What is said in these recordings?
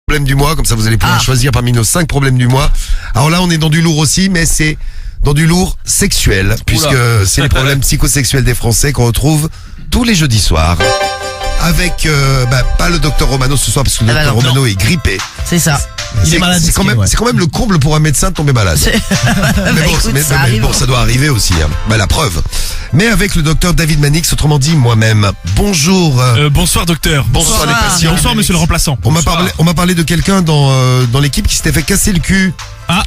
problèmes du mois, comme ça vous allez pouvoir choisir parmi nos 5 problèmes du mois. Alors là, on est dans du lourd aussi, mais c'est dans du lourd sexuel, puisque c'est les problèmes psychosexuels des Français qu'on retrouve tous les jeudis soirs. Avec, pas le docteur Romano ce soir, parce que le docteur Romano est grippé. C'est ça. Il est malade. C'est quand même le comble pour un médecin de tomber malade. mais bon, ça doit arriver aussi. Hein. La preuve. Mais avec le docteur David Manix, autrement dit moi-même. Bonjour. Bonsoir docteur. Bonsoir les patients. Bonsoir monsieur le remplaçant. On m'a parlé de quelqu'un dans l'équipe qui s'était fait casser le cul.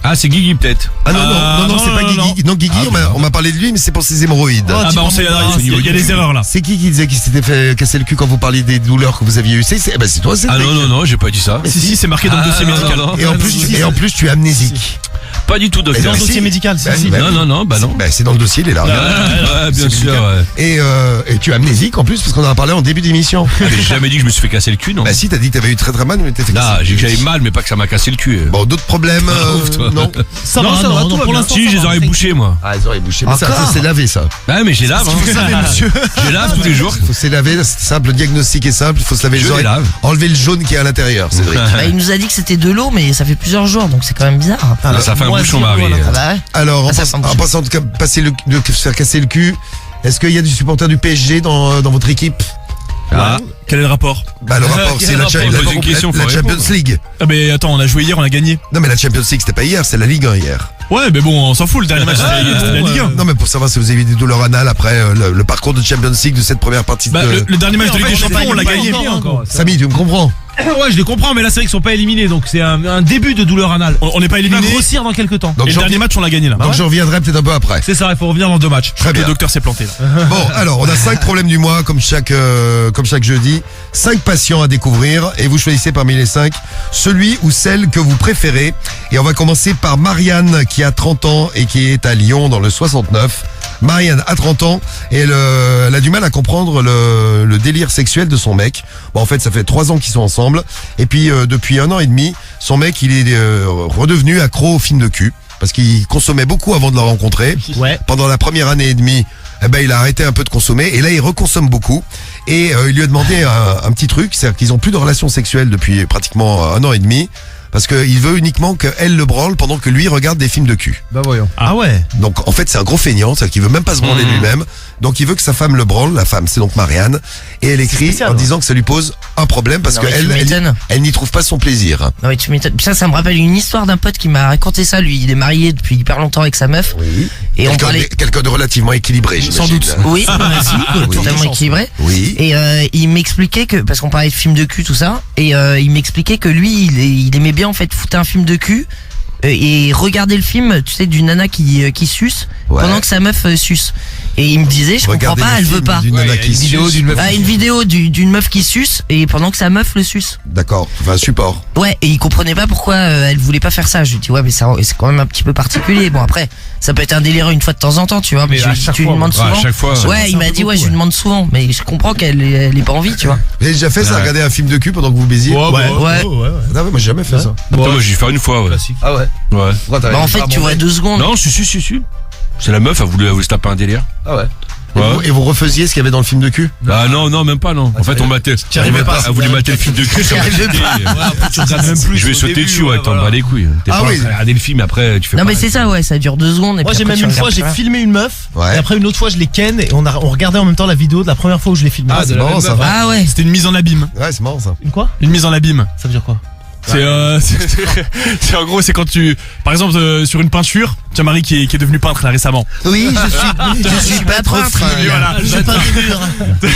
Ah, c'est Guigui peut-être. Ah non, c'est pas Guigui. Non, Guigui, on m'a parlé de lui, mais c'est pour ses hémorroïdes. On sait, il y a des erreurs là. C'est qui disait qu'il s'était fait casser le cul quand vous parliez des douleurs que vous aviez eues? C'est toi, c'est non, j'ai pas dit ça. Si, c'est marqué dans le dossier médical. Et en plus, tu es amnésique. Pas du tout, docteur. Dans le dossier médical, Non, non. C'est dans le dossier, il est là. Bien sûr. Et tu es amnésique en plus, parce qu'on en a parlé en début d'émission. J'ai jamais dit que je me suis fait casser le cul, non? Bah si, t'as dit que t'avais eu très très mal, mais t'es fait casser. Non, j'ai dit que j'avais mal, mais pas que ça m'a cassé le cul. Bon, d'autres problèmes, non? Ça va, pour l'instant. Si, j'ai les oreilles bouchées, moi. Ah, les oreilles bouchées. Mais ça, c'est lavé, ça. Ouais, mais j'ai lave, hein. Faut se laver, monsieur. Je lave tous les jours. Faut se laver, c'est simple, le diagnostic est simple, il faut se laver les oreilles. Enlever le jaune qui est à l'intérieur, Cédric. Il nous a dit que c'était de l'eau, mais ça fait plusieurs jours, donc c'est quand même bizarre. Ça fait un bouchon, Marie. Alors, en passant de se faire casser le cul, est-ce qu'il y a du supporter du PSG dans votre équipe? Quel est le rapport? Le rapport, c'est la Champions League. Ah mais attends, on a joué hier, on a gagné. Non mais la Champions League c'était pas hier, c'est la Ligue 1 hier. Ouais mais bon, on s'en fout, le dernier match c'était la Ligue 1. Non mais pour savoir si vous avez eu des douleurs anales après le parcours de Champions League de cette première partie de... Le dernier match de Ligue des Champions, on l'a gagné. Samy, tu me comprends? Ouais, je les comprends, mais là c'est vrai qu'ils sont pas éliminés, donc c'est un début de douleur anale. On n'est pas éliminé. Il va grossir dans quelques temps. Donc, le dernier match on l'a gagné là. Donc je reviendrai peut-être un peu après. C'est ça, il faut revenir dans 2 matchs. Très bien. Le docteur s'est planté là. Bon, alors on a 5 problèmes du mois comme chaque jeudi, 5 patients à découvrir et vous choisissez parmi les 5 celui ou celle que vous préférez. Et on va commencer par Marianne qui a 30 ans et qui est à Lyon dans le 69. Marianne a 30 ans et elle a du mal à comprendre le délire sexuel de son mec. Bon, en fait, ça fait 3 ans qu'ils sont ensemble. Et puis, depuis 1 an et demi, son mec, il est redevenu accro aux films de cul. Parce qu'il consommait beaucoup avant de la rencontrer. Ouais. Pendant la première année et demie, il a arrêté un peu de consommer. Et là, il reconsomme beaucoup. Et il lui a demandé un petit truc. C'est-à-dire qu'ils ont plus de relations sexuelles depuis pratiquement 1 an et demi. Parce qu'il veut uniquement qu'elle le branle pendant que lui regarde des films de cul. Bah voyons. Ah ouais. Donc en fait c'est un gros feignant, c'est-à-dire qu'il veut même pas se branler lui-même. Donc il veut que sa femme le branle, la femme c'est donc Marianne. Et elle écrit en disant que ça lui pose un problème parce qu'elle n'y trouve pas son plaisir. Non mais tu m'étonnes. Ça me rappelle une histoire d'un pote qui m'a raconté ça. Lui il est marié depuis hyper longtemps avec sa meuf. Oui. Et quelqu'un de relativement équilibré, sans doute. Oui, totalement équilibré. Oui. Et il m'expliquait que, parce qu'on parlait de films de cul tout ça, et il m'expliquait que lui il aimait bien en fait foutre un film de cul et regarder le film, tu sais, d'une nana qui suce pendant que sa meuf suce. Et il me disait, je comprends pas, elle veut pas. Une vidéo d'une meuf qui suce et pendant que sa meuf le suce. D'accord, enfin un support. Ouais, et il comprenait pas pourquoi elle voulait pas faire ça. Je lui dis ouais, mais c'est quand même un petit peu particulier. Bon après, ça peut être un délire une fois de temps en temps, tu vois. Mais tu lui demandes souvent. À chaque fois. Ouais, il m'a dit je lui demande souvent, mais je comprends qu'elle ait pas envie, tu vois. Vous avez déjà fait ça, regarder un film de cul pendant que vous baisiez? Ouais. Non, moi j'ai jamais fait ça. Moi j'ai fait une fois. Ah ouais. Ouais. En fait, tu vois 2 secondes. Non, si. C'est la meuf, elle voulait se taper un délire. Ah ouais. Et vous refaisiez ce qu'il y avait dans le film de cul? Ah non, même pas, non. En fait, on matait. Elle voulait mater le film de cul. Tu regardes même plus. Je vais sauter dessus, t'en bats les couilles. Ah oui. Regarder le film, après, tu fais non, mais c'est ça, ça dure 2 secondes. Moi, j'ai même une fois, j'ai filmé une meuf. Et après, une autre fois, je l'ai ken. Et on regardait en même temps la vidéo de la première fois où je l'ai filmé. Ah, c'est marrant ça. Ah ouais. C'était une mise en abîme. Ouais, c'est marrant ça. Une quoi? Une mise en abîme. Ça veut dire quoi? C'est en gros, c'est quand par exemple, sur une peinture, tu as Marie qui est devenue peintre là récemment. Oui, je suis pas trop fin. Voilà. Je peins des murs. Tu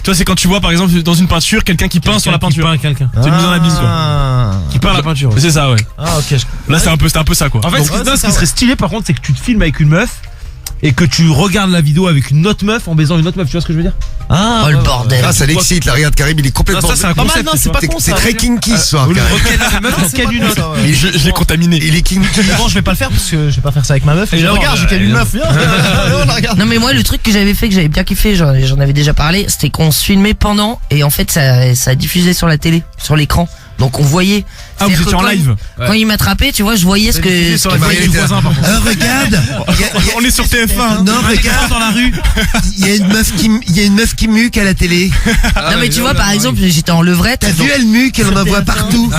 vois, c'est quand tu vois par exemple dans une peinture quelqu'un qui peint sur la peinture. C'est une mise en abîme quoi. Qui peint la peinture. C'est ça, ouais. Ah ok. Là, c'est un peu ça quoi. En fait, ce qui serait stylé par contre, c'est que tu te filmes avec une meuf et que tu regardes la vidéo avec une autre meuf en baisant une autre meuf, tu vois ce que je veux dire? Ah, oh le bordel. Ah, ça l'excite, la regarde Karim, il est complètement... Ça, c'est un concept. Non, c'est pas con, c'est très kinky ce soir, Karim. Une autre. Je l'ai contaminé. Il est kinky. Bon, je vais pas le faire parce que je vais pas faire ça avec ma meuf. Et regarde, j'ai qu'elle une meuf. Non mais moi le truc que j'avais fait, que j'avais bien kiffé, j'en avais déjà parlé, c'était qu'on se filmait pendant et en fait ça diffusait sur la télé, sur l'écran. Donc on voyait. Ah, vous C'est-à-dire étiez que en quand live. Quand il m'attrapait, tu vois, je voyais ce que. Sur la Marianne du était là. voisin, par contre. Regarde. On est sur TF1. hein. Non, regarde dans la rue. Il y a une meuf qui muque à la télé. Non mais tu vois, par exemple, j'étais en levrette. T'as donc- vu, elle muque, elle en envoie partout.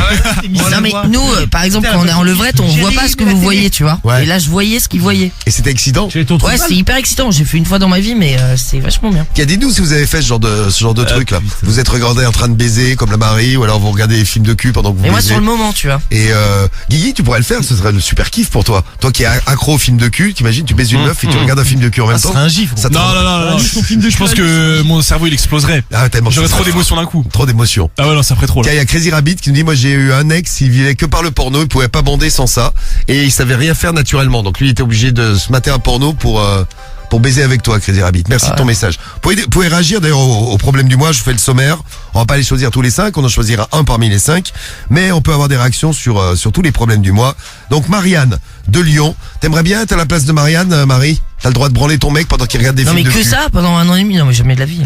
Non mais nous, par exemple, quand on est en levrette, on voit pas ce que vous voyez, tu vois. Ouais. Et là, je voyais ce qu'ils voyaient. Et c'était excitant. Chez ton Ouais, c'est hyper excitant. J'ai fait une fois dans ma vie, mais c'est vachement bien. Dites-nous si vous avez fait ce genre de truc là. Vous êtes regardé en train de baiser comme la Marie, ou alors vous regardez des films de cul pendant que vous Mais moi, baisez. sur le moment, tu vois. Et Guigui, tu pourrais le faire, ce serait le super kiff pour toi. Toi qui es accro aux films de cul, t'imagines, tu baises une meuf et tu regardes un film de cul en même temps. un gif. Ça te Non, rend- non, non, non. Je pense que mon cerveau il exploserait. Ah, tellement J'aurais c'est trop ça. d'émotions d'un coup. Trop d'émotions. Ah ouais, non, ça ferait trop là. Il y a Crazy Rabbit qui nous dit, moi j'ai eu un ex, il vivait que par le porno, il pouvait pas bander sans ça, et il savait rien faire naturellement. Donc lui il était obligé de se mater un porno pour baiser avec toi, Crazy Rabbit. Merci de ton message. Vous pouvez réagir d'ailleurs au problème du mois, je vous fais le sommaire. On va pas les choisir tous les 5, on en choisira un parmi les 5, mais on peut avoir des réactions sur tous les problèmes du mois. Donc Marianne de Lyon, t'aimerais bien être à la place de Marianne, Marie? T'as le droit de branler ton mec pendant qu'il regarde des Non films mais de que cul. ça pendant 1 an et demi, non mais jamais de la vie.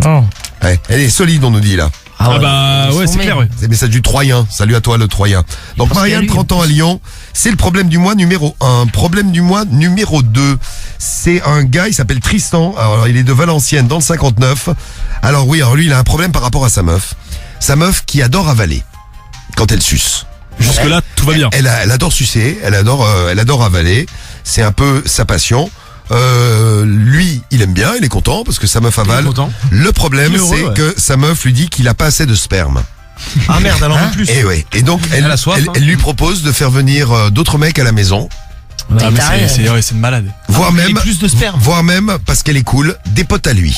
Oh. Ouais, elle est solide, on nous dit là. Ah bah ouais, c'est clair, ouais. C'est le message du Troyen. Salut à toi le Troyen. Donc pense Marianne, qu'il y a lui, 30 ans à Lyon, c'est le problème du mois numéro 1. Problème du mois numéro 2, c'est un gars, il s'appelle Tristan. Alors il est de Valenciennes dans le 59. Alors oui, alors lui il a un problème par rapport à sa meuf. Sa meuf qui adore avaler quand elle suce. Jusque là, tout va bien. Elle adore sucer, elle adore avaler. C'est un peu sa passion. Lui, il aime bien, il est content parce que sa meuf avale. content. Le problème, Il est heureux, c'est ouais. que sa meuf lui dit qu'il a pas assez de sperme. Ah merde, alors en plus. Et ouais. Et donc elle a soif, hein. elle lui propose de faire venir d'autres mecs à la maison, Ouais, Ah mais t'as rien. c'est une malade. voire même plus de sperme. voire même parce qu'elle est cool, des potes à lui.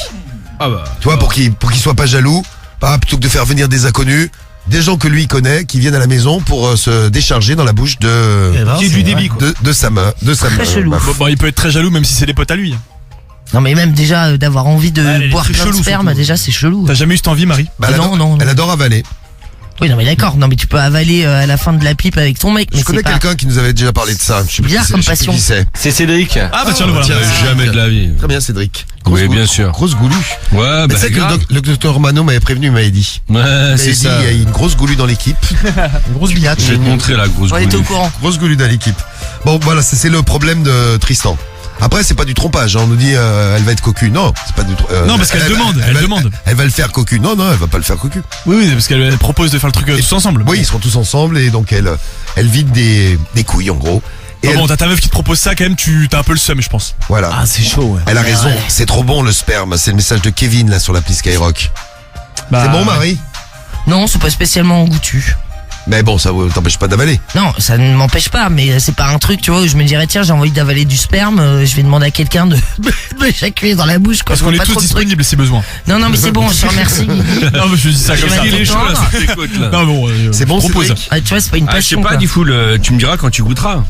Ah bah. Tu vois, pour qu'il soit pas jaloux, plutôt que de faire venir des inconnus, des gens que lui connaît qui viennent à la maison pour se décharger dans la bouche de Qui est du débit quoi. de sa meuf, Très chelou. meuf. Bon, il peut être très jaloux même si c'est des potes à lui. Non mais même déjà d'avoir envie de elle est boire très plein de chelou, sperme, surtout. déjà c'est chelou. T'as jamais eu cette envie, Marie? Bah, elle, Non, adore, non. elle adore avaler. Oui non mais d'accord, non mais tu peux avaler à la fin de la pipe avec ton mec. Mais Je connais c'est pas... quelqu'un qui nous avait déjà parlé de ça. Je sais plus Bizarre qui c'est, comme je sais plus passion. qui c'est. C'est Cédric. Ah bah tiens, le voilà. tiens. Jamais de la vie. Très bien, Cédric. Oui, Grosse bien goulue. sûr. Grosse goulue. Ouais, Mais bah c'est que grave. le docteur Romano m'avait prévenu, il m'avait dit. Ouais, Il m'avait c'est dit, ça. il y a une grosse goulue dans l'équipe. Une grosse billate. Je vais te montrer la grosse On était au goulue. courant. Grosse goulue dans l'équipe. Bon, voilà, c'est le problème de Tristan. Après, c'est pas du trompage. Hein. On nous dit, elle va être cocu. Non, c'est pas du Non, parce qu'elle demande, elle demande. Elle va le faire cocu. Non, elle va pas le faire cocu. Oui, parce qu'elle propose de faire le truc tous ensemble. Oui, ils seront tous ensemble et donc elle vide des couilles en gros. Et Ah elle- bon, t'as ta meuf qui te propose ça quand même, t'as un peu le seum, je pense. voilà. Ah c'est chaud ouais. Elle a raison. C'est trop bon le sperme. C'est le message de Kevin là sur l'appli Skyrock. Bah, C'est bon, Marie. Non, c'est pas spécialement goûtu. Mais bon, ça t'empêche pas d'avaler. Non, ça ne m'empêche pas, mais c'est pas un truc, tu vois, où je me dirais tiens, j'ai envie d'avaler du sperme, je vais demander à quelqu'un de m'éjaculer dans la bouche quand Parce je qu'on vois est pas tous trop de trucs. disponibles si besoin. Non, mais c'est bon, je te remercie. Guigui. Non, mais je dis ça comme ça. Il est chaud, là, sur tes côtes, là. Non, bon, C'est bon, je propose. Cédric. Ah, tu vois, c'est pas une Ah, je sais passion. pas, quoi. Difool, tu me diras quand tu goûteras.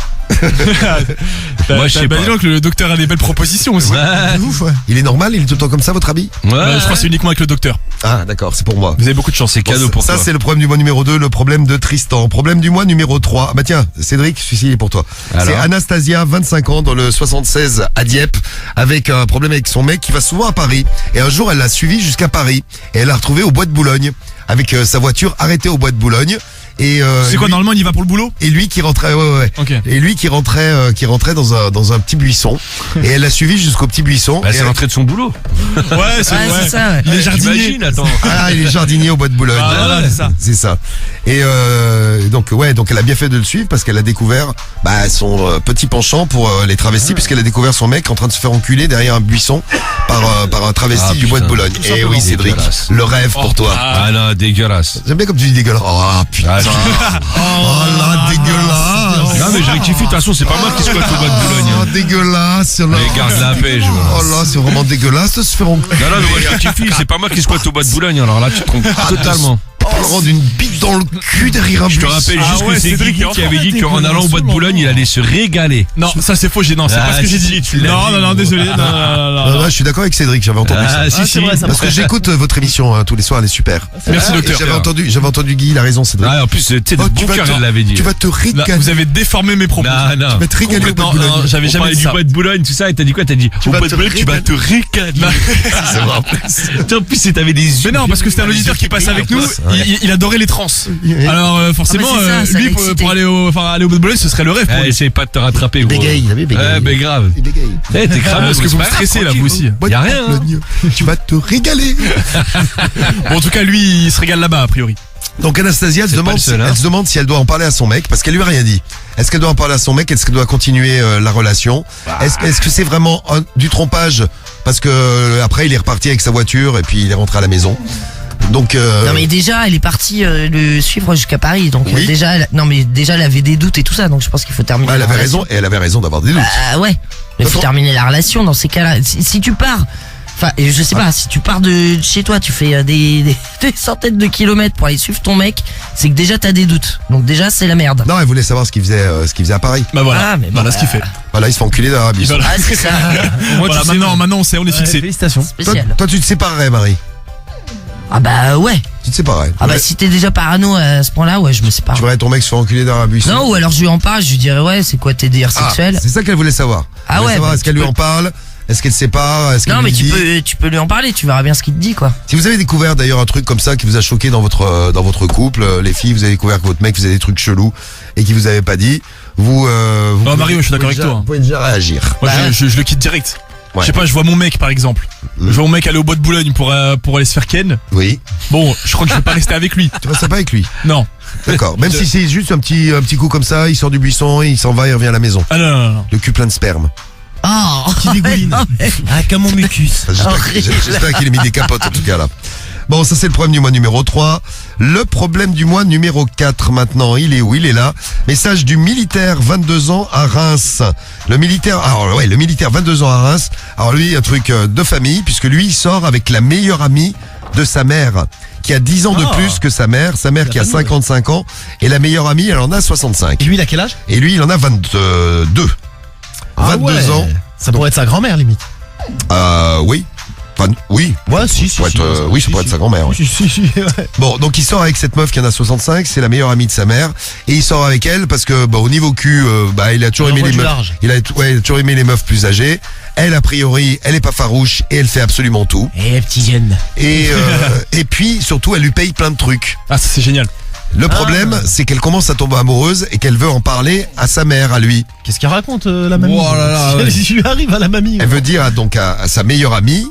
Moi, je sais Bah, pas. dis donc, le docteur a des belles propositions aussi. Ouais. Ouf, ouais. Il est normal, il est tout le temps comme ça, votre habit Ouais. Je crois que c'est uniquement avec le docteur. Ah, d'accord, c'est pour moi. Vous avez beaucoup de chance. C'est cadeau pour ça, toi. c'est le problème du mois numéro 2, le problème de Tristan. Problème du mois numéro 3. Ah bah tiens, Cédric, celui-ci il est pour toi. Alors C'est Anastasia, 25 ans, dans le 76 à Dieppe, avec un problème avec son mec qui va souvent à Paris. Et un jour, elle l'a suivi jusqu'à Paris. Et elle l'a retrouvé au bois de Boulogne, avec sa voiture arrêtée au bois de Boulogne. Et C'est quoi, lui- normalement, il y va pour le boulot? et lui qui rentrait, ouais. Ok. Et lui qui rentrait dans un petit buisson. Et elle l'a suivi jusqu'au petit buisson. Bah, Et c'est elle- l'entrée de son boulot. Ouais, Ouais, c'est ça, ouais. Il est jardinier. T'imagines, attends. Ah, il est jardinier au bois de Boulogne. Ah, voilà, c'est ça. C'est ça. Et donc elle a bien fait de le suivre parce qu'elle a découvert son petit penchant pour les travestis, puisqu'elle a découvert son mec en train de se faire enculer derrière un buisson par un travesti Ah, du bois de putain. Boulogne. Tout Et simplement. oui, Cédric, Dégueulasse. le rêve pour toi. Ah non, dégueulasse. J'aime bien comme tu dis dégueulasse. Oh putain. Oh là, dégueulasse. Non, mais je rectifie, de toute façon, c'est pas moi qui squatte au bois de Boulogne. Oh, hein. dégueulasse. là. Allez, garde la paix, je vois. Oh là, c'est vraiment dégueulasse de se faire enculer. Non, non, mais moi je rectifie, c'est pas moi qui squatte au bois de Boulogne, alors là tu te trompes totalement. Prendre une bite dans le cul derrière un Je te buisson. rappelle juste ouais, que c'est Cédric Guigui est qui avait dit encore qu'en allant au bois de Boulogne, il allait se régaler. Non, ça c'est faux, non, c'est Ah, pas ce que j'ai si, dit. tu l'as dit. Non, désolé. Non. Non, je suis d'accord avec Cédric, j'avais entendu ça. Ah, si, si. Parce que j'écoute votre émission tous les soirs, elle est super. Merci, Et docteur. J'avais entendu Guy, il a raison, Cédric. Ah, en plus, tu sais, de Oh, bon cœur, elle l'avait dit. Tu vas te Là, régaler. vous avez déformé mes propos. Non, non. Tu vas te régaler au bois de Complètement, Boulogne. non, j'avais On jamais parlait dit du ça. bois de Boulogne, tout ça, et t'as dit quoi? T'as dit, au vas bois de te Boulogne, tu vas te régaler. C'est vrai, en plus. En plus, t'avais des yeux. Mais non, parce que c'était un auditeur qui passe avec nous. Il il adorait les trans. Alors forcément, Ah, c'est ça lui l'excitait. pour aller au bout de Boulogne, ce serait le rêve pour lui. Essaye pas de te rattraper, gros. Bégaye, il avait bégayé. Ouais, grave. Il bégaye. T'es cramé Parce que vous me stressez là, vous aussi. Y a rien, hein. Tu vas te régaler. Bon, en tout cas, lui, il se régale là-bas a priori. Donc Anastasia, elle se C'est pas demande, le seul, hein. elle se demande si elle doit en parler à son mec, parce qu'elle lui a rien dit. Est-ce qu'elle doit en parler à son mec? Est-ce qu'elle doit continuer la relation? Est-ce que c'est vraiment du trompage? Parce que après il est reparti avec sa voiture et puis il est rentré à la maison. Donc Non mais déjà elle est partie le suivre jusqu'à Paris donc Oui. déjà elle avait des doutes et tout ça donc je pense qu'il faut terminer. elle la avait relation. raison et elle avait raison d'avoir des doutes. Ah ouais. Il faut Attends. terminer la relation dans ces cas-là. Si tu pars, enfin je sais pas, si tu pars de chez toi, tu fais des centaines de kilomètres pour aller suivre ton mec, c'est que déjà t'as des doutes. Donc déjà c'est la merde. Non, elle voulait savoir ce qu'il faisait à Paris. Bah voilà, Ah, mais bon, voilà ce qu'il fait. Voilà, il se fait enculer d'Arabie. Voilà. Ah c'est ça. Moi, voilà, maintenant on sait, on est fixé. Félicitations. Toi, Spécial. toi, tu te séparerais, Marie. Ah bah ouais. Tu te séparerais. Ah bah si t'es déjà parano à ce point-là, ouais je me sépare. Tu verrais ton mec se faire enculer d'Arabie. Non ou alors je lui en parle, je lui dirais ouais c'est quoi tes délires Ah, sexuels. c'est ça qu'elle voulait savoir. Ah Elle voulait ouais, savoir, bah, est-ce qu'elle tu lui peux- en parle? Est-ce qu'elle sépare? Est-ce qu'elle Non mais lui dit tu peux lui en parler, tu verras bien ce qu'il te dit quoi. Si vous avez découvert d'ailleurs un truc comme ça qui vous a choqué dans votre couple, les filles, vous avez découvert que votre mec faisait des trucs chelous et qu'il vous avait pas dit, vous Non, Mario, je suis d'accord avec toi, hein. Vous pouvez déjà réagir. Moi, Bah, je le quitte direct. Ouais. Je sais pas, je vois mon mec par exemple. Je vois mon mec aller au bois de Boulogne pour aller se faire ken. Oui. Bon, je crois que je vais pas rester avec lui. Tu restes pas avec lui. Non. D'accord. Même si c'est juste un petit coup comme ça, il sort du buisson, il s'en va, il revient à la maison. Ah non. Le cul plein de sperme. Oh Qui dégouline. non, mais- Ah, comme mon mucus. J'espère qu'il a mis des capotes en tout cas là. Bon, ça c'est le problème du mois numéro 3. Le problème du mois numéro 4 maintenant, il est où? Il est là. Message du militaire 22 ans à Reims. Le militaire 22 ans à Reims. Alors lui, un truc de famille, puisque lui, il sort avec la meilleure amie de sa mère, qui a 10 ans de plus que sa mère qui a 55 ans, et la meilleure amie, elle en a 65. Et lui, il a quel âge? Et lui, il en a 22. 22 ans. Ça pourrait être sa grand-mère, limite. Oui. Enfin, oui. Ouais, si, Ça pourrait être, oui, ça pourrait être sa grand-mère. Ouais. Si, ouais. Bon, donc il sort avec cette meuf qui en a 65, c'est la meilleure amie de sa mère, et il sort avec elle parce que, au niveau cul, il a toujours Il aimé envoie les du meufs. large. Il a toujours aimé les meufs plus âgées. Elle, a priori, elle est pas farouche et elle fait absolument tout. Eh, petit jeune. Et et puis surtout, elle lui paye plein de trucs. Ah, ça c'est génial. Le problème, c'est qu'elle commence à tomber amoureuse et qu'elle veut en parler à sa mère, à lui. Qu'est-ce qu'elle raconte, la mamie? Oh là là, ouais. Si lui arrive à la mamie. Elle veut dire donc à sa meilleure amie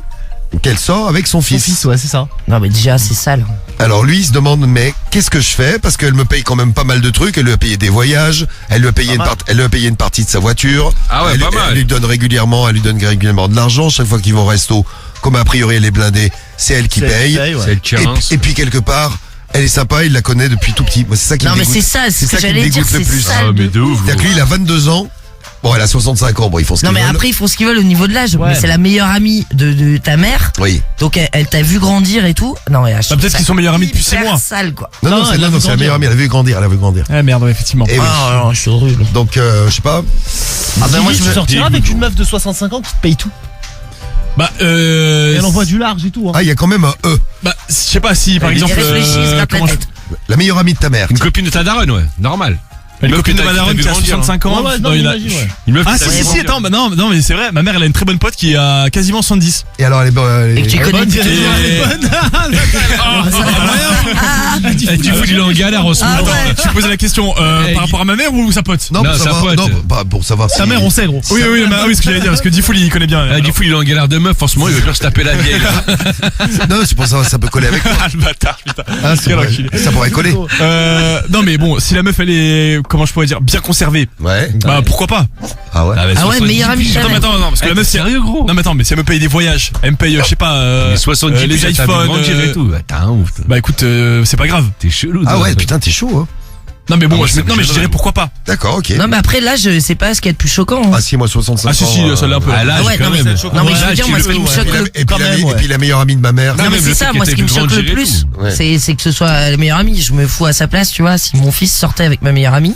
qu'elle sort avec son Son fils. fils, ouais, c'est ça. Non mais déjà c'est sale. Alors lui il se demande mais qu'est-ce que je fais parce qu'elle me paye quand même pas mal de trucs, elle lui a payé des voyages, elle lui a payé une partie de sa voiture. Ah ouais, elle, pas mal. Elle lui donne régulièrement de l'argent chaque fois qu'ils vont au resto. Comme a priori elle est blindée, c'est elle qui C'est elle paye. qui paye, ouais. C'est le Et, chance. et puis quelque part, elle est sympa, il la connaît depuis tout petit. Moi c'est ça qui Non me mais dégoûte. c'est ça, c'est ce ça que qui me j'allais dire, dégoûte le c'est plus. sale. Ah, mais de ouf, C'est-à-dire que gros. lui il a 22 ans. Bon, elle a 65 ans, bon, ils font ce qu'ils Non mais veulent. après ils font ce qu'ils veulent au niveau de l'âge, Ouais. mais c'est la meilleure amie de ta mère, Oui. donc elle t'a vu grandir et tout. Non mais peut-être qu'ils sont meilleurs amis depuis 6 hyper mois. sale quoi. Non, Non, elle l'a vu c'est la grandir. meilleure amie, elle a vu grandir, Ah merde, ouais, effectivement. Et oui. Ah non, je suis horrible. Donc, je sais pas. Ah ben moi Dis, je tu me... sortiras avec une meuf de 65 ans qui te paye tout. Bah, Et elle envoie du large et tout. Hein. Ah, il y a quand même un E. Bah, je sais pas si, par Il exemple, réfléchit, il se gratte la comment je- tête. La meilleure amie de ta mère. Une copine de ta daronne, ouais. Normal. Une meuf copine que de t'as- ma daronne que qui t'as a vu grandir, 65 ans. Ouais, ouais, non, non, il a- j'imagine, ouais. Une meuf Ah que t'as si, vu si, grandir. attends, bah non, mais c'est vrai, ma mère elle a une très bonne pote qui a quasiment 70. Et alors, elle est Et que tu connais Bonne, depuis elle toujours. est bonne. Du coup, il est en galère en ce Ah moment. ouais. Tu posais la question par rapport à ma mère ou sa pote Non, Non, pour sa savoir, pote. non, pas pour savoir si. Ta mère, on sait, gros. Oui, oui, oui, ce que j'allais dire, parce que Diffoul il connaît bien. Ah, du coup, il est en galère de meuf. En ce moment, il veut bien se taper la vieille. Non, c'est pour savoir si ça peut coller avec toi. Ah, le bâtard, putain. Ah, c'est Quel vrai. enculé. Ça pourrait coller. Non, mais bon, si la meuf elle est, comment je pourrais dire, bien conservée, Ouais. bah pourquoi pas. Ah ouais. Ah ouais, meilleure amie de ta Attends, mais mère. attends, non, parce que la meuf, Sérieux, gros. Non, mais attends, mais si elle me paye des voyages, elle me paye, je sais pas, Mais 70 les plus, elle t'a vu iPhones. grandir et tout. T'as un ouf. Bah écoute, c'est pas grave. T'es chelou. Ah toi. ouais, putain, t'es chaud, hein. Non, mais bon, Ah, moi, je, ça me non, mais je gênerait, dirais moi. pourquoi pas. D'accord, ok. Non mais après là je sais pas ce qu'il y a de plus choquant. hein. Ah si, moi 65 Ah, si, ans. si, celle-là un peu. Ah, là, Ah ouais, quand non, mais même. non mais je veux dire moi ce qui me choque le Et puis, même, ouais. et puis la meilleure amie de ma mère. Non mais même c'est le ça, fait moi que ce qui t'aies me vu choque grandir le et plus, tout. Ouais. c'est que ce soit la meilleure amie. Je me fous à sa place, tu vois. Si mon fils sortait avec ma meilleure amie,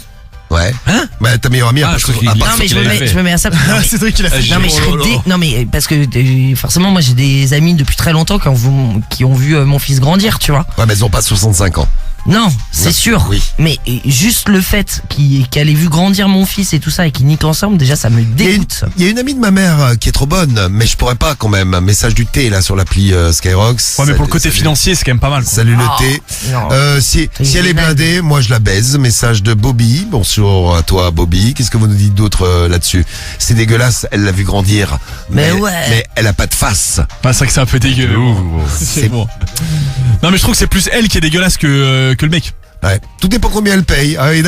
Ouais. Bah ta meilleure amie. Ah, après, je crois à qu'il- part- non mais qu'il avait fait. je me mets à sa place. C'est vrai qu'il a fait. Non mais je serais non mais parce que forcément moi j'ai des amis depuis très longtemps qui ont vu mon fils grandir, tu vois. Ouais, mais elles ont pas 65 ans. Non, c'est sûr. Oui. Mais juste le fait qu'elle ait vu grandir mon fils et tout ça et qu'ils niquent ensemble, déjà ça me dégoûte. Il y a une amie de ma mère qui est trop bonne, mais je pourrais pas quand même. Un message du thé là sur l'appli Skyrock. Ouais, mais pour le côté financier, c'est quand même pas mal. Quoi. Salut le thé. Non. Si elle est blindée, moi je la baise. Message de Bobby. Bonjour à toi Bobby. Qu'est-ce que vous nous dites d'autre là-dessus? C'est dégueulasse, elle l'a vu grandir. Mais ouais. Mais elle a pas de face. Bah, c'est vrai que c'est un peu dégueu. C'est bon. Non, mais je trouve que c'est plus elle qui est dégueulasse que le mec. Ouais. Tout dépend combien elle paye. Ah, il y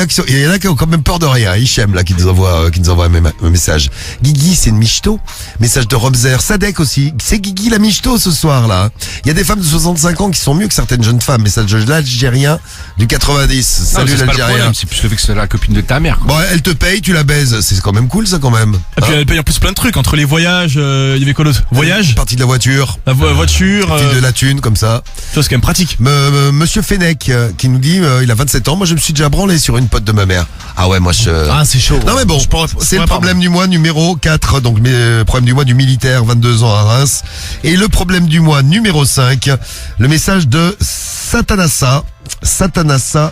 en a qui ont quand même peur de rien. Hichem là qui nous envoie un message. Guigui, c'est une michto. Message de Robzer. Sadek aussi. C'est Guigui la michto ce soir là. Il y a des femmes de 65 ans qui sont mieux que certaines jeunes femmes. Message de l'Algérien du 90. Salut l'Algérien. C'est plus le fait que c'est la copine de ta mère. Quoi. Bon, elle te paye, tu la baises. C'est quand même cool ça quand même. Et puis elle paye en plus plein de trucs entre les voyages. Il y avait quoi d'autre? Voyage, Partie de la voiture. la voiture. File de la thune comme ça. Ça c'est quand même pratique. Monsieur Fennec qui nous dit il a 27 ans. Moi je me suis déjà branlé sur une pote de ma mère. Ah ouais moi je... Ah, c'est chaud. Non mais bon, c'est le problème du mois numéro 4, donc problème du mois du militaire, 22 ans à Reims. Et le problème du mois numéro 5, le message de Satanassa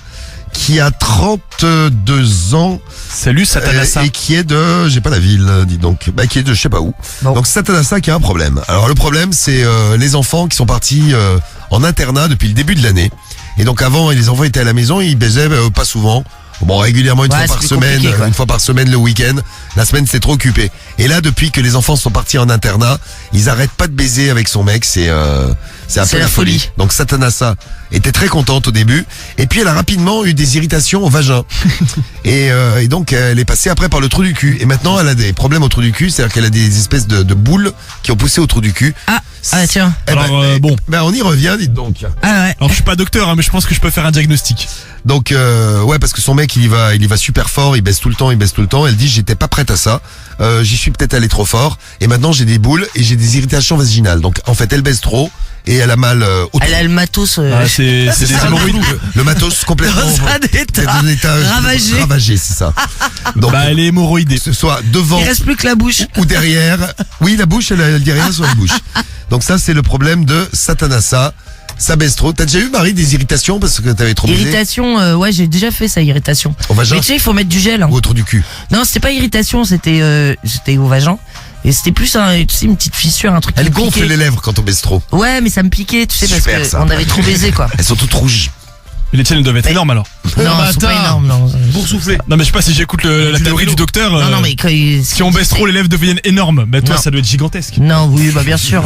qui a 32 ans. Salut Satanassa. Et qui est de, j'ai pas la ville, dis donc, qui est de je sais pas où. Bon. Donc Satanassa qui a un problème. Alors le problème c'est les enfants qui sont partis en internat depuis le début de l'année. Et donc avant, les enfants étaient à la maison, ils baisaient pas souvent. Bon, régulièrement une fois par semaine, une fois par semaine le week-end. La semaine c'est trop occupé. Et là, depuis que les enfants sont partis en internat, ils arrêtent pas de baiser avec son mec. C'est un peu la folie. Donc Satanassa était très contente au début, et puis elle a rapidement eu des irritations au vagin. et donc elle est passée après par le trou du cul. Et maintenant elle a des problèmes au trou du cul, c'est-à-dire qu'elle a des espèces de boules qui ont poussé au trou du cul. Ah tiens. Alors bon. On y revient, dites donc. Ah ouais. Alors je suis pas docteur, hein, mais je pense que je peux faire un diagnostic. Donc ouais, parce que son mec il y va super fort, il baisse tout le temps. Elle dit j'étais pas prête à ça, j'y suis peut-être allé trop fort, et maintenant j'ai des boules et j'ai des irritations vaginales. Donc en fait elle baisse trop et elle a mal au Elle a le matos. C'est des hémorroïdes. le matos complètement Dans un état ravagé. Ravagé, c'est ça. Donc elle est hémorroïdée. que ce soit devant Il reste plus que la bouche. ou derrière. Oui, la bouche, elle dit rien sur la bouche. Donc ça c'est le problème de Satanassa. Ça baisse trop. T'as déjà eu, Marie, des irritations parce que t'avais trop baisé Irritation, ouais, j'ai déjà fait ça, irritation. au vagin Mais tu sais, il faut mettre du gel. Hein. ou au trou du cul? Non, c'était pas irritation, c'était au vagin. Et c'était plus tu sais, une petite fissure, un truc qui Elle me gonfle piquait. les lèvres quand on baisse trop. Ouais, mais ça me piquait, tu sais, parce Super, que ça. on avait trop baisé, quoi. Elles sont toutes rouges. Les tiennes doivent être énormes alors. Non, elles sont pas énormes, non. Pour souffler. Non mais je sais pas si j'écoute la théorie du docteur. Non, mais quand Si on baisse trop, les lèvres deviennent énormes. Bah toi Non. ça doit être gigantesque. Non, oui, bah bien sûr.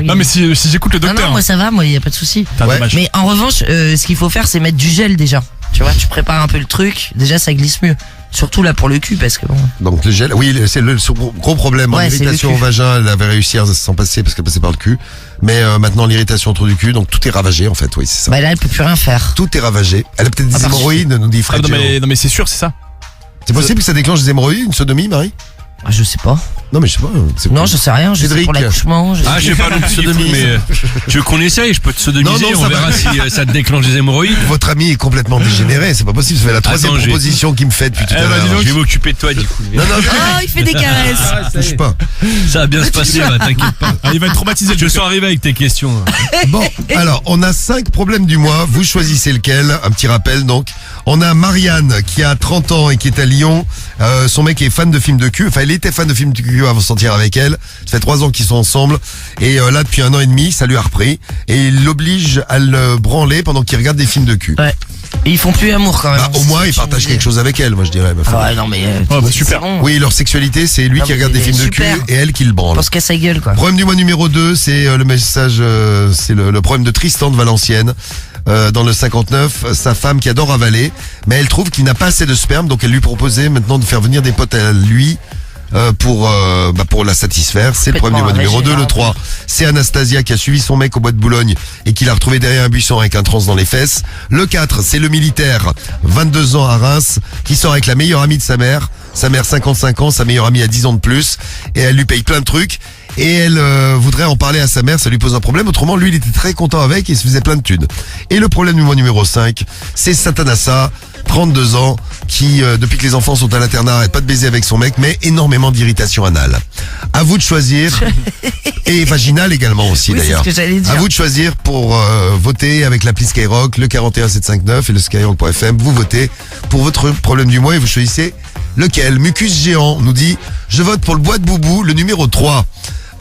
Non mais si j'écoute le Non, docteur. non, moi ça va, moi y a pas de souci. Putain, Ouais. dommage. Mais en revanche, ce qu'il faut faire, c'est mettre du gel déjà. Tu vois, tu prépares un peu le truc, déjà ça glisse mieux. Surtout là pour le cul, parce que bon. Donc le gel, oui, c'est le gros problème. Ouais, En c'est irritation le au cul. vagin, elle avait réussi à s'en passer parce qu'elle passait par le cul. Mais maintenant l'irritation au trou du cul, donc tout est ravagé en fait, oui, c'est ça. Bah là, elle peut plus rien faire. Tout est ravagé. Elle a peut-être des Ah, par- hémorroïdes, nous dit Ah, Fred. non mais c'est sûr, c'est ça. C'est possible que ça déclenche des hémorroïdes, une sodomie, Marie? Ah, je sais pas. Non mais je sais pas. c'est- Non, je sais rien. Je sais Cédric. pour l'accouchement. Ah, je sais pas non plus, Sodomie. mais tu veux qu'on essaye? Je peux te sodomiser, Non, non, on ça verra va. si ça te déclenche des hémorroïdes. Votre ami est complètement dégénéré, c'est pas possible. Ça fait la troisième Attends, proposition qu'il me fait depuis tout à Eh, l'heure. vas-y, donc, je vais m'occuper de toi du coup. Non, non, Oh, il fait des caresses. touche pas. Ça va bien se passer, va, t'inquiète pas. Ah, il va être traumatisé. Je sens arriver avec tes questions. Bon, alors, on a 5 problèmes du mois. Vous choisissez lequel. Un petit rappel, donc. On a Marianne, qui a 30 ans et qui est à Lyon. Son mec est fan de films de cul. Enfin, il était fan de films de cul avant de sortir avec elle. Ça fait 3 ans qu'ils sont ensemble. Et là, depuis 1 an et demi, ça lui a repris. Et il l'oblige à le branler pendant qu'il regarde des films de cul. Ouais. Et ils font plus amour quand même. Bah, au moins, il partage quelque chose avec elle, moi, je dirais. Ah ouais, non mais. bah, super. Bon. Oui, leur sexualité, c'est lui Non, qui mais regarde des films de super. cul et elle qui le branle. Pense qu'à sa gueule quoi. Problème du mois numéro 2, c'est le message, c'est le problème de Tristan de Valenciennes. Dans le 59, sa femme qui adore avaler, mais elle trouve qu'il n'a pas assez de sperme, donc elle lui proposait maintenant de faire venir des potes à lui pour la satisfaire. C'est le problème du mois numéro 2. Le 3, c'est Anastasia qui a suivi son mec au bois de Boulogne et qui l'a retrouvé derrière un buisson avec un trans dans les fesses. Le 4, c'est le militaire, 22 ans à Reims, qui sort avec la meilleure amie de sa mère. Sa mère 55 ans, sa meilleure amie a 10 ans de plus, et elle lui paye plein de trucs. Et elle voudrait en parler à sa mère, ça lui pose un problème. Autrement, lui, il était très content avec et il se faisait plein de thunes. Et le problème du mois numéro 5, c'est Satanassa, 32 ans, qui, depuis que les enfants sont à l'internat, arrête pas de baiser avec son mec, mais énormément d'irritation anale. À vous de choisir, et vaginale également aussi Oui, c'est d'ailleurs. ce que j'allais dire. À vous de choisir pour voter avec l'appli Skyrock, le 41759 et le skyrock.fm. Vous votez pour votre problème du mois et vous choisissez lequel. Mucus Géant nous dit « Je vote pour le bois de Boubou, le numéro 3 ».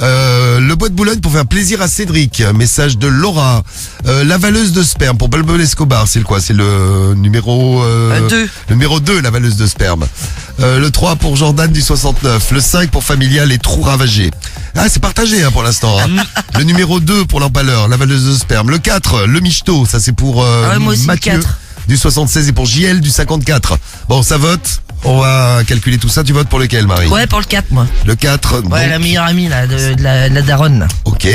Le bois de Boulogne pour faire plaisir à Cédric. Message de Laura. La valeuse de sperme pour Balbol Escobar. C'est le quoi? C'est le numéro 2. Le numéro 2, la valeuse de sperme. Le 3 pour Jordan du 69. Le 5 pour Familial, les trous ravagés. Ah, c'est partagé pour l'instant. Le numéro 2 pour l'empaleur, la valeuse de sperme. Le 4, le michto. Ça c'est pour moi aussi, Mathieu le 4. du 76 et pour JL du 54. Bon, ça vote. On va calculer tout ça. Tu votes pour lequel, Marie? Ouais, pour le 4, moi. Le 4. Ouais, la meilleure amie, là, de la daronne. Là. Ok.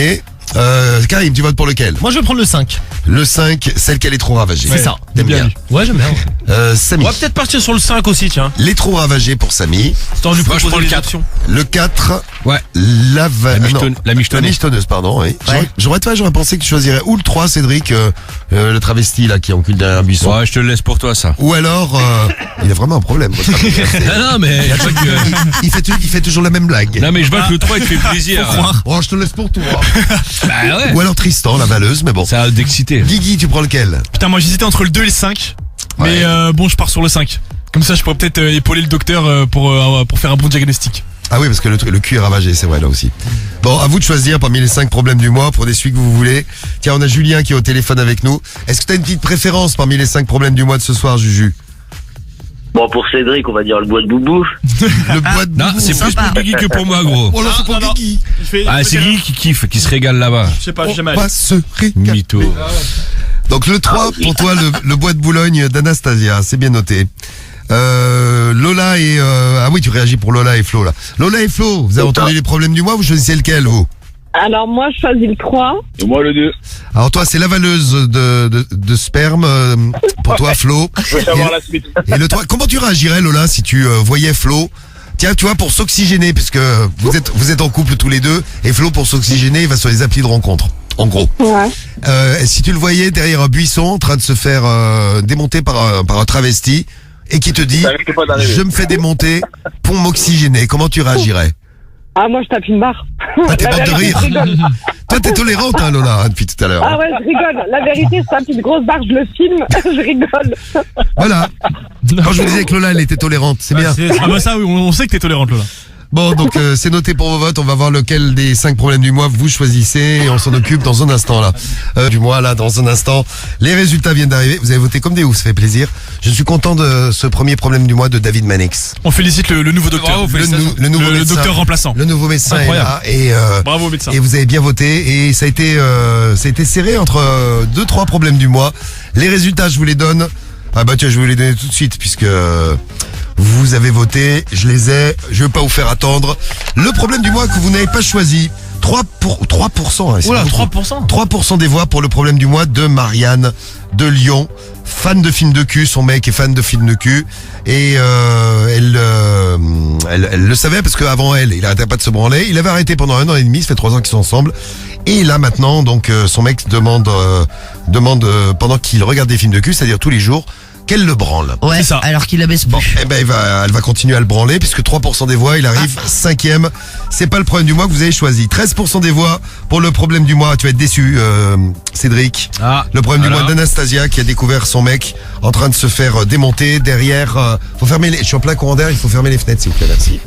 Karim, tu votes pour lequel? Moi je vais prendre le 5. Le 5, celle qu'elle est trop ravagée. C'est ça. T'aimes bien. Ouais, j'aime bien. Samy. On va peut-être partir sur le 5 aussi, tiens. Les trop ravagés pour Samy. Histoire de lui Moi, je proposer prends le les 4. options. Le 4. Ouais. La La michetonneuse. michetonneuse, pardon, oui. Ouais. J'aurais pensé que tu choisirais ou le 3, Cédric, le travesti, là, qui encule derrière un buisson. Ouais, je te le laisse pour toi, ça. Ou alors, il a vraiment un problème, votre ami. Non, mais y a pas que... il fait toujours la même blague. Non, mais je vois que le 3, il te fait plaisir. Oh, je te laisse pour toi. Bah ouais. Ou alors Tristan, la valeuse, mais bon. Ça a d'exciter. Guigui, tu prends lequel? Putain, moi j'hésitais entre le 2 et le 5. Ouais. Mais bon, je pars sur le 5. Comme ça, je pourrais peut-être épauler le docteur pour faire un bon diagnostic. Ah oui, parce que le cul est ravagé, c'est vrai, là aussi. Bon, à vous de choisir parmi les 5 problèmes du mois, prenez celui que vous voulez. Tiens, on a Julien qui est au téléphone avec nous. Est-ce que t'as une petite préférence parmi les 5 problèmes du mois de ce soir, Juju? Bon, pour Cédric, on va dire le bois de Boubou. Le bois de Non, Boubou. c'est plus pour Guigui que pour moi, gros. Oh là, c'est pour non, Guigui. Ah, c'est Guigui qui kiffe, qui se régale là-bas. Je sais pas, j'ai jamais On allé. va se régaler. Mytho. Donc le 3, pour toi, le bois de Boulogne d'Anastasia, c'est bien noté. Lola et... Ah oui, tu réagis pour Lola et Flo, là. Lola et Flo, vous avez entendu les problèmes du mois, vous choisissez lequel, vous? Alors moi je choisis le 3. Et moi, le 2. Alors toi, c'est la valeuse de sperme, pour toi, Flo. Je veux savoir la suite. Et le 3, comment tu réagirais, Lola, si tu voyais Flo? Tiens, tu vois, pour s'oxygéner, puisque vous êtes en couple tous les deux, et Flo, pour s'oxygéner, il va sur les applis de rencontre. En gros. Ouais. Si tu le voyais derrière un buisson, en train de se faire démonter par un travesti, et qui te dit, Ça risque pas d'arriver. je me fais démonter pour m'oxygéner, comment tu réagirais? Ah moi je tape une barre. Ah, t'es La morte de vérité, rire. je rigole. Toi, t'es tolérante, hein, Lola, hein, depuis tout à l'heure. Ah ouais je rigole. La vérité je tape une grosse barre, je le filme, je rigole. Voilà. Quand je vous disais que Lola, elle était tolérante, c'est bien. Ah bah ça, oui, on sait que t'es tolérante, Lola. Bon, donc c'est noté pour vos votes. On va voir lequel des 5 problèmes du mois vous choisissez et on s'en occupe dans un instant là. Du mois là, dans un instant. Les résultats viennent d'arriver. Vous avez voté comme des oufs, ça fait plaisir. Je suis content de ce premier problème du mois de David Manix. On félicite le nouveau docteur. Bravo, Le nouveau le médecin. docteur remplaçant. Le nouveau médecin est là et Bravo, médecin. et vous avez bien voté et ça a été serré entre 2-3 problèmes du mois. Les résultats, je vous les donne. Ah bah tiens, je vais vous les donner tout de suite puisque vous avez voté, je les ai, je vais pas vous faire attendre. Le problème du mois que vous n'avez pas choisi, 3%. Hein, c'est Oula, beaucoup. 3%. 3% des voix pour le problème du mois de Marianne de Lyon, fan de films de cul, son mec est fan de films de cul et elle le savait parce qu'avant il arrêtait pas de se branler, il avait arrêté pendant 1 an et demi, ça fait 3 ans qu'ils sont ensemble et là maintenant donc son mec demande pendant qu'il regarde des films de cul, c'est-à-dire tous les jours, qu'elle le branle. Ouais, C'est ça. alors qu'il la baisse Bon, plus. eh ben elle va continuer à le branler puisque 3% des voix, il arrive 5e. C'est pas le problème du mois que vous avez choisi. 13% des voix pour le problème du mois. Tu vas être déçu, Cédric. Ah, Le problème du voilà. mois d'Anastasia qui a découvert son mec en train de se faire démonter derrière. Faut fermer je suis en plein courant d'air, il faut fermer les fenêtres s'il vous plaît, merci.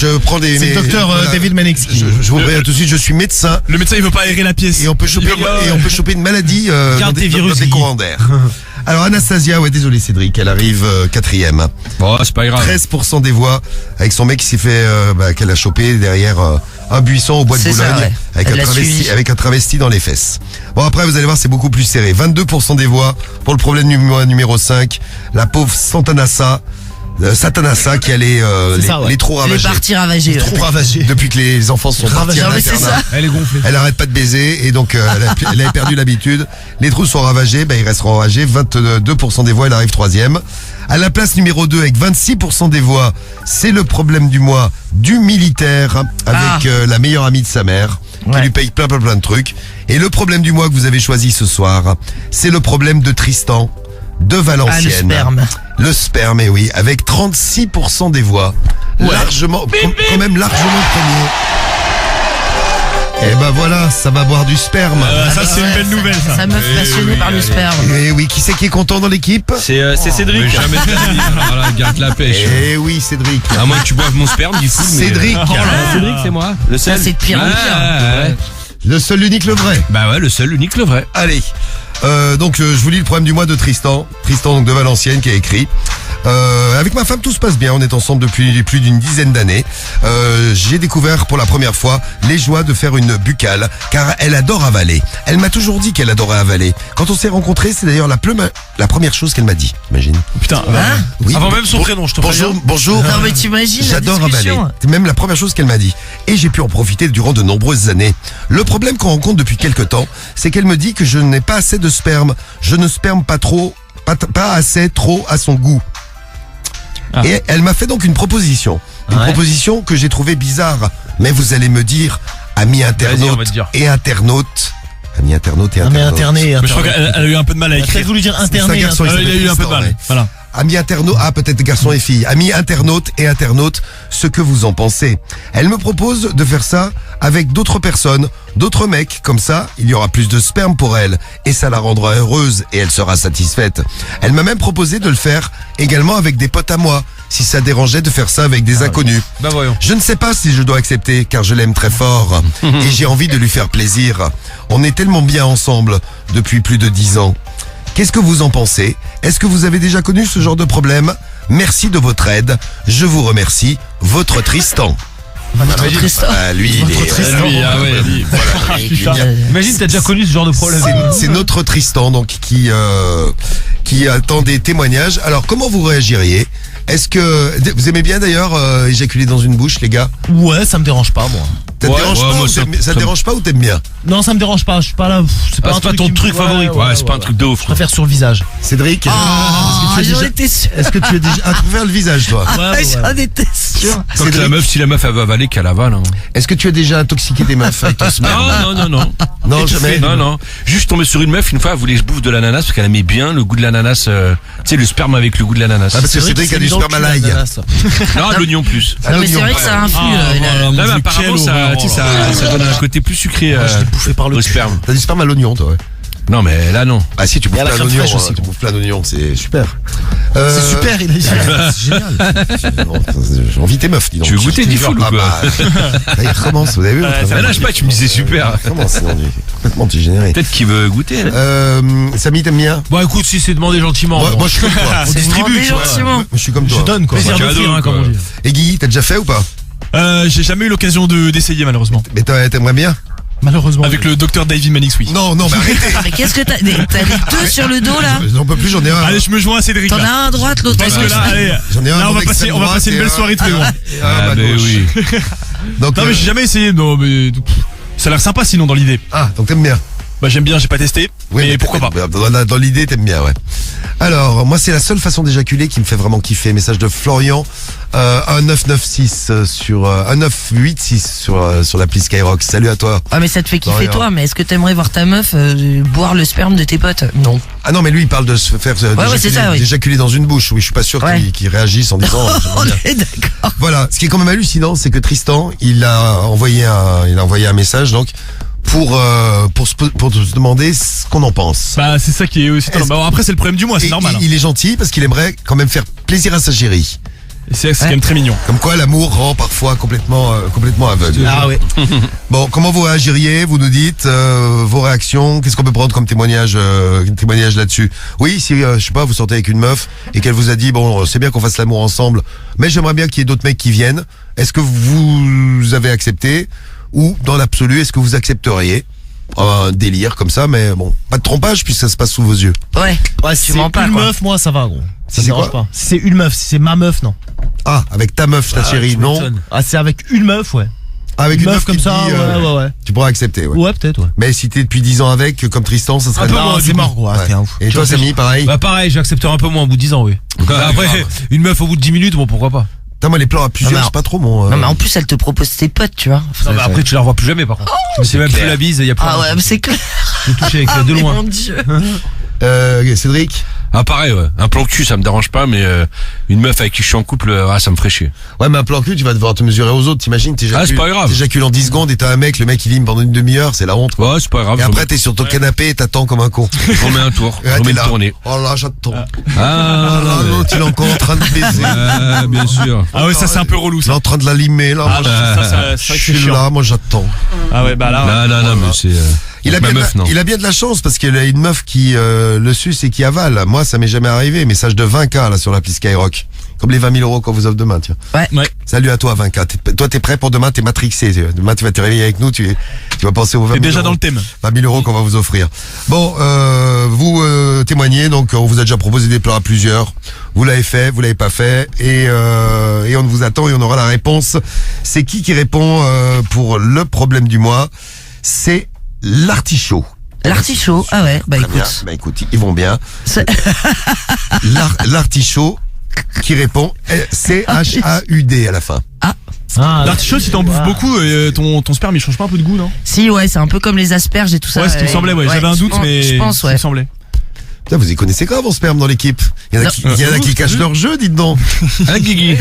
Je prends des. C'est le docteur David Manix qui- Je vous préviens tout de suite, je suis médecin. Le médecin, il veut pas aérer la pièce. Et on peut choper une maladie Garde tes dans virus, des Guy. courants d'air. Alors Anastasia, ouais désolé Cédric, elle arrive 4e. Bon, c'est pas grave. 13% des voix avec son mec qui s'est fait qu'elle a chopé derrière un buisson au bois de C'est Boulogne ça, ouais. Elle l'a suivi. avec un travesti dans les fesses. Bon après vous allez voir c'est beaucoup plus serré. 22% des voix pour le problème numéro 5, la pauvre Satanassa qui a les ça, ouais. les trous Les ravagés. parties ravagées. ouais. Trop ravagé. Depuis que les enfants sont partis à Non, mais c'est l'internat. ça. Elle est gonflée. Elle arrête pas de baiser et donc elle a perdu l'habitude. Les trous sont ravagés, ils resteront ravagés. 22% des voix, elle arrive 3e. À la place numéro 2 avec 26% des voix, c'est le problème du mois du militaire avec la meilleure amie de sa mère qui Ouais. lui paye plein de trucs. Et le problème du mois que vous avez choisi ce soir, c'est le problème de Tristan de Valenciennes. Ah, le sperme. Le sperme, et oui, avec 36% des voix. Largement, quand même largement premier. Et ben voilà, ça va boire du sperme. Ça c'est une belle nouvelle ça. Sa meuf passionnée par le sperme. Et oui, qui c'est qui est content dans l'équipe? C'est Cédric. Jamais de la vie. Voilà, garde la pêche. Eh oui, Cédric. À moins que tu boives mon sperme, du coup. mais- Cédric. Cédric, c'est moi. Le Ça, seul. c'est de pire en pire. Ouais. Le seul, l'unique, le vrai. Bah ouais, le seul, l'unique, le vrai. Allez. Donc je vous lis le problème du mois de Tristan. Tristan donc de Valenciennes qui a écrit. Avec ma femme tout se passe bien, on est ensemble depuis plus d'une dizaine d'années. J'ai découvert pour la première fois les joies de faire une buccale, car elle adore avaler. Elle m'a toujours dit qu'elle adorait avaler. Quand on s'est rencontrés, c'est d'ailleurs la première chose qu'elle m'a dit. Imagine. Putain, Oui. avant même son prénom, je te Bonjour, préviens. bonjour. Non mais t'imagines la J'adore avaler. discussion. C'est même la première chose qu'elle m'a dit. Et j'ai pu en profiter durant de nombreuses années. Le problème qu'on rencontre depuis quelque temps, c'est qu'elle me dit que je n'ai pas assez de sperme. Je ne sperme pas trop, pas assez trop à son goût. Ah. Et elle m'a fait donc une proposition. Une proposition que j'ai trouvée bizarre. Mais vous allez me dire, amis Vas-y, on internautes va te dire. et internautes. Amis internautes et Ah, mais internautes. interné. Mais je crois qu'elle a eu un peu de mal à Elle a peut-être écrire. voulu dire C'est un interné. garçon, hein. il Il a eu un peu de Tristan, mal. ouais. Voilà. Amis internautes, peut-être garçons et filles, amis internautes et internautes, ce que vous en pensez. Elle me propose de faire ça avec d'autres personnes, d'autres mecs, comme ça, il y aura plus de sperme pour elle, et ça la rendra heureuse, et elle sera satisfaite. Elle m'a même proposé de le faire également avec des potes à moi, si ça dérangeait de faire ça avec des inconnus. Bah voyons. Je ne sais pas si je dois accepter, car je l'aime très fort, et j'ai envie de lui faire plaisir. On est tellement bien ensemble depuis plus de 10 ans. Qu'est-ce que vous en pensez? Est-ce que vous avez déjà connu ce genre de problème? Merci de votre aide. Je vous remercie. Votre Tristan. Tristan. Ah, lui, il est... Lui, ah ouais, lui. Putain. Imagine, t'as déjà connu ce genre de problème. C'est notre Tristan donc qui attend des témoignages. Alors comment vous réagiriez? Est-ce que vous aimez bien d'ailleurs éjaculer dans une bouche, les gars? Ouais, ça me dérange pas, moi. Ça te Ouais, dérange ouais, pas moi, ou ça- ça te dérange pas ou t'aimes bien? Non, ça me dérange pas. Je suis pas là. C'est pas Ah, un c'est pas truc ton qui me- truc favori, quoi. Ouais, c'est pas un truc de ouf. Je préfère sur le visage. Cédric, Ah, est-ce que tu j'en as étais sûr. déjà... Est-ce que tu as déjà... Ah, tu préfères le visage, toi? Ah, j'en étais sûr. Quand Cédric, la meuf, si la meuf elle veut avaler, qu'elle avale. Hein. est-ce que tu as déjà intoxiqué des meufs avec ton sperme? Non. Non, jamais. Non. Juste tombé sur une meuf, une fois, elle voulait que je bouffe de l'ananas parce qu'elle aimait bien le goût de l'ananas. Tu sais, le sperme avec le goût de l'ananas. Ah, parce que Cédric a du sperme à l'ail. Non, l'oignon plus. À Non mais c'est l'oignon. vrai que ça influe. Non, mais apparemment, ça, tu sais, ça donne un côté plus sucré Je l'ai bouffé par le au cul. sperme. T'as du sperme à l'oignon, toi, ouais. Non, mais là, non. Ah si, tu bouffes Et à la plein crème d'oignons, fraîche aussi. tu bouffes plein d'oignons, c'est super. C'est super, il a dit. C'est génial. J'ai envie tes meufs, dis donc. Tu veux goûter du full ou Ah quoi bah, là, il recommence, vous avez vu? Ah, là, je sais pas, tu me disais super. Comment c'est complètement dégénéré. Peut-être qu'il veut goûter. Là. Samy, t'aimes bien? Bon, écoute, si c'est demandé gentiment. Moi, bon. moi, je suis comme toi. On distribue, tu vois. gentiment. Je suis comme toi. Je donne, quoi. Plaisir Cadeau, d'offrir, hein, comme quoi. on dit. Et Guy, t'as déjà fait ou pas? J'ai jamais eu l'occasion d'essayer malheureusement. Mais t'aimerais bien? Malheureusement. Avec le docteur David Manix, oui. Non, mais arrêtez. Mais qu'est-ce que t'as les deux sur le dos là? J'en peux plus, j'en ai un. Allez, je me joins à Cédric. T'en as Là. un à droite, l'autre à Parce que gauche. là, allez, J'en ai un. là, on mon va passer extrême une droite belle et soirée tous les deux. et un à Ah, ma mais gauche. oui. Donc, Non, mais j'ai jamais essayé. Non, mais ça a l'air sympa sinon dans l'idée. donc t'aimes bien? Bah, j'aime bien, j'ai pas testé. Oui, mais pourquoi pas. Dans l'idée, t'aimes bien, ouais. Alors, moi, c'est la seule façon d'éjaculer qui me fait vraiment kiffer. Message de Florian, 1996 sur 1986 sur l'appli Skyrock. Salut à toi. Ah mais ça te fait kiffer Rien. toi, mais est-ce que t'aimerais voir ta meuf boire le sperme de tes potes? Non. Ah non, mais lui, il parle de se faire c'est ça, oui. d'éjaculer dans une bouche. Oui, je suis pas sûr Ouais. qu'il réagisse en disant. On j'aimerais bien. est d'accord. Voilà. Ce qui est quand même hallucinant, c'est que Tristan, il a envoyé un message, donc, pour se demander ce qu'on en pense. Bah, c'est ça qui est aussi. Est-ce- Bah, après, c'est le problème du mois, c'est Et normal. il est gentil parce qu'il aimerait quand même faire plaisir à sa chérie. C'est quand même très mignon. Comme quoi l'amour rend parfois complètement aveugle. Ah ouais. Bon, comment vous réagiriez? Vous nous dites vos réactions. Qu'est-ce qu'on peut prendre comme témoignage là-dessus? Oui, si je sais pas, vous sortez avec une meuf et qu'elle vous a dit bon, c'est bien qu'on fasse l'amour ensemble, mais j'aimerais bien qu'il y ait d'autres mecs qui viennent. Est-ce que vous avez accepté ou dans l'absolu, est-ce que vous accepteriez un délire comme ça, mais bon, pas de trompage puisque ça se passe sous vos yeux. Ouais. Ouais, si Tu c'est mens pas une quoi. meuf, moi, ça va, gros. Si Ça me c'est dérange quoi pas. Si c'est une meuf, si c'est ma meuf, non. Ah, avec ta meuf, ta chérie, tu non? m'étonnes. Ah, c'est avec une meuf, ouais. Ah, avec Une meuf qui comme te ça, dit, ouais. tu pourras accepter, ouais. Ouais, peut-être, ouais. Mais si t'es depuis 10 ans avec, comme Tristan, ça serait peu non, moins, c'est du coup. mort, Ouais, t'es un ouf. Et toi, Samy, pareil? Bah pareil, j'accepterai un peu moins au bout de 10 ans, oui. Après, une meuf au bout de 10 minutes, bon pourquoi pas. Putain, moi, les plans à plusieurs, Non, mais c'est pas trop mon... Non mais en plus elle te propose tes potes, tu vois. Non, mais après tu la revois plus jamais par contre. C'est même plus la bise, il y a plus Ah rien. ouais, mais c'est clair. Je touché avec Ah de mais loin. mon dieu. Cédric? Ah pareil, ouais. Un plan cul, ça me dérange pas, mais une meuf avec qui je suis en couple, ça me ferait chier. Ouais, mais un plan cul, tu vas devoir te mesurer aux autres. T'imagines, c'est pas grave. T'éjacules en 10 secondes et t'as un mec, le mec il lime pendant une demi-heure, c'est la honte. Quoi. Ouais, c'est pas grave. Et après t'es sur ton canapé et t'attends comme un con. Je remets un tour, je remets une tournée. Oh là, j'attends. Ah, là, l'autre il est encore en train de baiser. Bien sûr. Ah ouais, ça c'est un peu relou Il est ça. en train de la limer là. Ah, Moi, c'est je vrai que c'est suis chiant. là, moi j'attends. Ah ouais, bah là. Non, mais c'est. Il a, ma bien meuf, non. il a bien de la chance parce qu'il a une meuf qui le suce et qui avale. Moi, ça m'est jamais arrivé. Message de 20K là sur l'appli Skyrock. Comme les 20 000 euros qu'on vous offre demain, tiens. Ouais. Salut à toi 20K. Toi, t'es prêt pour demain, t'es matrixé. Demain, tu vas te réveiller avec nous, tu vas penser aux 20 000 T'es déjà euros. dans le thème. 20 000 euros qu'on va vous offrir. Bon, vous témoignez, donc on vous a déjà proposé des plans à plusieurs. Vous l'avez fait, vous l'avez pas fait, et on vous attend et on aura la réponse. C'est qui répond pour le problème du mois? C'est l'artichaut. L'artichaut, ah ouais, bah Très bien. écoute. Bah écoute, ils vont bien. C'est- L'artichaut qui répond C-H-A-U-D à la fin. L'artichaut, si t'en bouffes beaucoup, ton sperme il change pas un peu de goût, non? Si, ouais, c'est un peu comme les asperges et tout ça. Ouais, ce qui me semblait, ouais. J'avais un doute, mais. Je pense, ce qui ouais. me semblait. Putain, vous y connaissez grave en sperme dans l'équipe. Il y en a qui cachent leur jeu, dites donc. Hein, Guigui?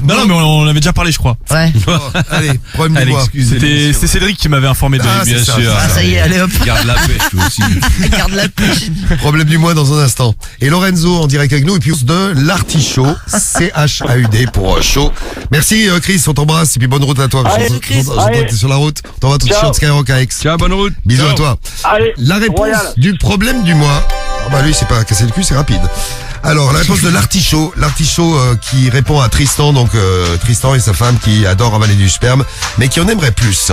Non, mais on avait déjà parlé, je crois. Ouais. Bon, allez, problème du Allez, mois. C'était Cédric qui m'avait informé de. Ah, Bien c'est ça. sûr. Ah, ça y est, allez hop. Garde la pêche, toi aussi. Garde la pêche. Problème du mois dans un instant. Et Lorenzo en direct avec nous et puis de l'artichaut, C-H-A-U-D pour chaud. Merci Chris, on t'embrasse et puis bonne route à toi. Allez, Chris. J'entends que t'es sur la route. On t'envoie ton Ciao. t-shirt Skyrock à Aix. Tiens, bonne route. Bisous Ciao. à toi. Allez, La réponse royal. du problème du mois. Ah bah lui c'est pas casser le cul, c'est rapide. Alors la réponse de l'artichaut, qui répond à Tristan, donc Tristan et sa femme qui adorent avaler du sperme, mais qui en aimerait plus.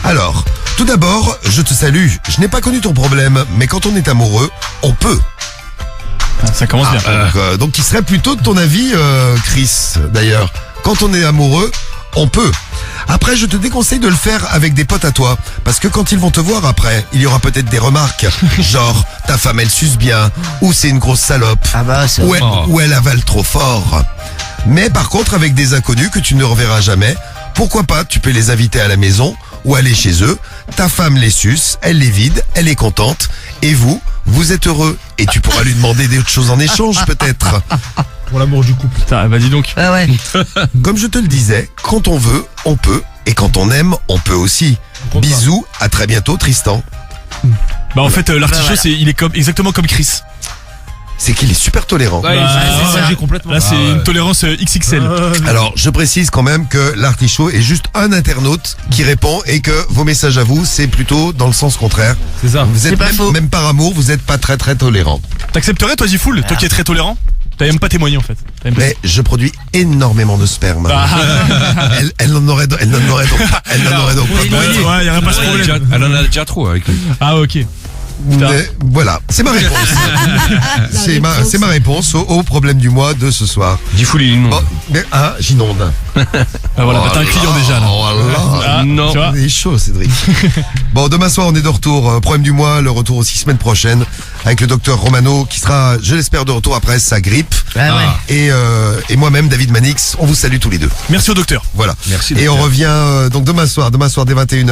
Alors, tout d'abord, je te salue. Je n'ai pas connu ton problème, mais quand on est amoureux, on peut. Ça commence bien. Donc qui serait plutôt de ton avis, Chris, d'ailleurs. Quand on est amoureux, on peut. Après, je te déconseille de le faire avec des potes à toi, parce que quand ils vont te voir après, il y aura peut-être des remarques, genre ta femme elle suce bien, ou c'est une grosse salope, Ah bah, c'est ou elle avale trop fort. Mais par contre, avec des inconnus que tu ne reverras jamais, pourquoi pas, tu peux les inviter à la maison ou aller chez eux, ta femme les suce, elle les vide, elle est contente, et vous êtes heureux. Et tu pourras lui demander d'autres choses en échange peut-être. Pour l'amour du couple. Putain, bah dis donc. Ah ouais. Comme je te le disais, quand on veut, on peut, et quand on aime, on peut aussi. Bisous, à très bientôt Tristan. Bah en fait, l'artichaut, voilà. il est exactement comme Chris. C'est qu'il est super tolérant. Ouais, c'est ça. J'ai complètement. Là, c'est une tolérance XXL. Alors, je précise quand même que l'artichaut est juste un internaute qui répond et que vos messages à vous, c'est plutôt dans le sens contraire. C'est ça. Vous êtes pas faux. même par amour, vous êtes pas très très tolérant. T'accepterais, toi, Zifoul, toi qui es très tolérant? T'as même pas témoigné en fait. T'as même pas- Mais je produis énormément de sperme. Ah. Elle n'en aurait donc pas. Ouais, y a pas ce problème. Elle en a déjà trop avec lui. Ah, ok. Putain. Mais voilà, c'est ma réponse. c'est ma réponse au problème du mois de ce soir. Dis fou, il Bon, mais j'inonde. Ah, voilà, bah, t'as un client déjà là. Voilà. Ah, non. tu vois. Il est chaud, Cédric. Bon, demain soir, on est de retour. Problème du mois, le retour aussi semaine prochaine avec le docteur Romano qui sera, je l'espère, de retour après sa grippe. Ah ouais. Et moi-même, David Manix, on vous salue tous les deux. Merci au docteur. Voilà. Merci, Et on docteur. revient donc demain soir dès 21h.